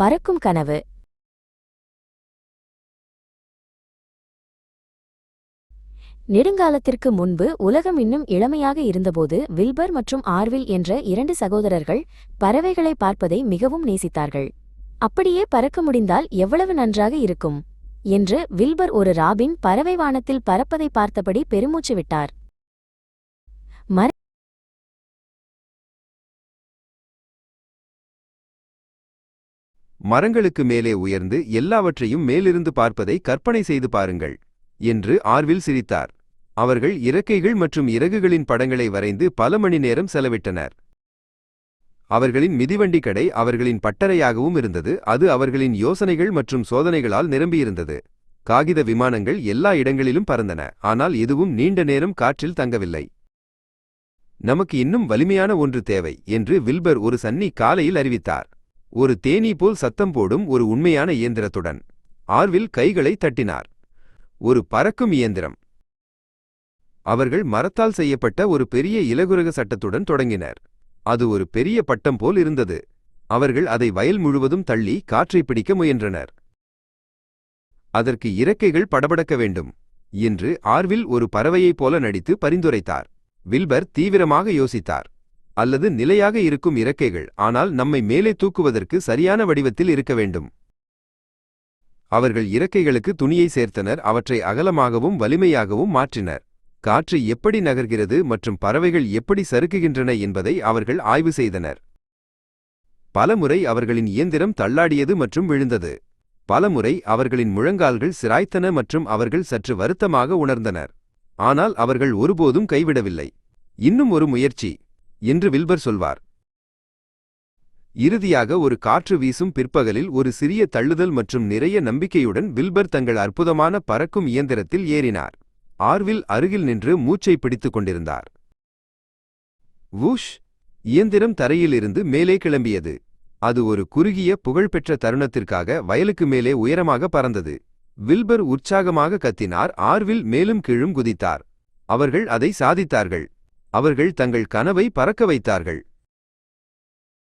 பறக்கும் கனவு. நெடுங்காலத்திற்கு முன்பு உலகம் இன்னும் இளமையாக இருந்தபோது வில்பர் மற்றும் ஆர்வில் என்ற 2 சகோதரர்கள் பறவைகளை பார்ப்பதை மிகவும் நேசித்தார்கள். அப்படியே பறக்க முடிந்தால் எவ்வளவு நன்றாக இருக்கும் என்று வில்பர் ஒரு ராபின் பறவை வானத்தில் பறப்பதை பார்த்தபடி பெருமூச்சு விட்டார். மரங்களுக்கு மேலே உயர்ந்து எல்லாவற்றையும் மேலிருந்து பார்ப்பதை கற்பனை செய்து பாருங்கள் என்று ஆர்வில் சிரித்தார். அவர்கள் இறக்கைகள் மற்றும் இறகுகளின் படங்களை வரைந்து பல மணி நேரம் செலவிட்டனர். அவர்களின் மிதிவண்டி கடை அவர்களின் பட்டறையாகவும் இருந்தது. அது அவர்களின் யோசனைகள் மற்றும் சோதனைகளால் நிரம்பியிருந்தது. காகித விமானங்கள் எல்லா இடங்களிலும் பறந்தன, ஆனால் எதுவும் நீண்ட நேரம் காற்றில் தங்கவில்லை. நமக்கு இன்னும் வலிமையான ஒன்று தேவை என்று வில்பர் ஒரு சன்னி காலையில் அறிவித்தார். ஒரு தேனீ போல் சத்தம் போடும் ஒரு உண்மையான இயந்திரத்துடன். ஆர்வில் கைகளை தட்டினார். ஒரு பறக்கும் இயந்திரம். அவர்கள் மரத்தால் செய்யப்பட்ட ஒரு பெரிய இலகுரக சட்டத்துடன் தொடங்கினர். அது ஒரு பெரிய பட்டம் போல் இருந்தது. அவர்கள் அதை வயல் முழுவதும் தள்ளி காற்றை பிடிக்க முயன்றனர். அதற்கு இறக்கைகள் படபடக்க வேண்டும் என்று ஆர்வில் ஒரு பறவையைப் போல நடித்து பரிந்துரைத்தார். வில்பர் தீவிரமாக யோசித்தார். அல்லது நிலையாக இருக்கும் இறக்கைகள், ஆனால் நம்மை மேலே தூக்குவதற்கு சரியான வடிவத்தில் இருக்க வேண்டும். அவர்கள் இறக்கைகளுக்கு துணியை சேர்த்தனர், அவற்றை அகலமாகவும் வலிமையாகவும் மாற்றினர். காற்று எப்படி நகர்கிறது மற்றும் பறவைகள் எப்படி சறுக்குகின்றன என்பதை அவர்கள் ஆய்வு செய்தனர். பலமுறை அவர்களின் இயந்திரம் தள்ளாடியது மற்றும் விழுந்தது. பலமுறை அவர்களின் முழங்கால்கள் சிராய்த்தன மற்றும் அவர்கள் சற்று வருத்தமாக உணர்ந்தனர். ஆனால் அவர்கள் ஒருபோதும் கைவிடவில்லை. இன்னும் ஒரு முயற்சி என்று வில்பர் சொல்வார். இறுதியாக ஒரு காற்று வீசும் பிற்பகலில் ஒரு சிறிய தள்ளுதல் மற்றும் நிறைய நம்பிக்கையுடன் வில்பர் தங்கள் அற்புதமான பறக்கும் இயந்திரத்தில் ஏறினார். ஆர்வில் அருகில் நின்று மூச்சை பிடித்துக் கொண்டிருந்தார். வூஷ்! இயந்திரம் தரையிலிருந்து மேலே கிளம்பியது. அது ஒரு குறுகிய புகழ்பெற்ற தருணத்திற்காக வயலுக்கு மேலே உயரமாக பறந்தது. வில்பர் உற்சாகமாக கத்தினார். ஆர்வில் மேலும் கீழும் குதித்தார். அவர்கள் அதை சாதித்தார்கள். அவர்கள் தங்கள் கனவை பறக்க வைத்தார்கள்.